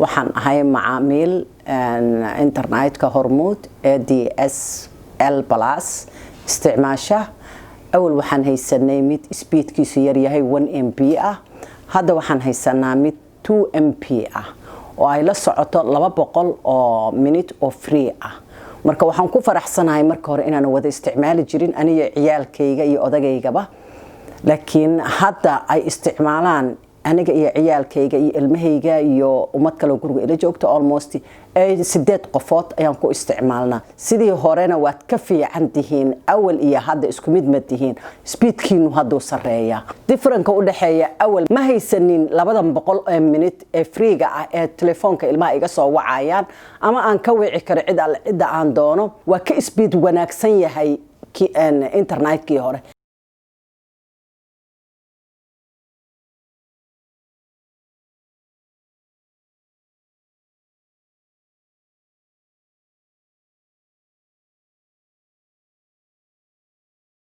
waxaan ahay macaamiil internetka Hormuud DSL Plus isticmaasha awal waxaan haysanay mid speedkiisu yar yahay 1 MB ah hadda waxaan haysanaa mid 2 MB ah oo ay la socoto 200 oo minute oo free ah marka waxaan ku faraxsanahay marka hore inaan wada isticmaali jirin aniga ciyaalkayga iyo odageygaba laakiin hadda ay isticmaalaan aniga iyo ciyaalkayga iyo ilmahayga iyo umad kale guriga ila joogto almost 8 qofood ayaan ku isticmaalnaa sidii horena waad ka fiican tihiin awal iyo hadda isku mid ma tihiin speedkiinu hadda sareeya differentka u dhaxeeya awal ma haysanin 200 minute ee freega ah ee telefoonka ilmaha iga soo wacayaan ama aan ka wici karo cid aan doono waa ka speed wanaagsan yahay internetkii hore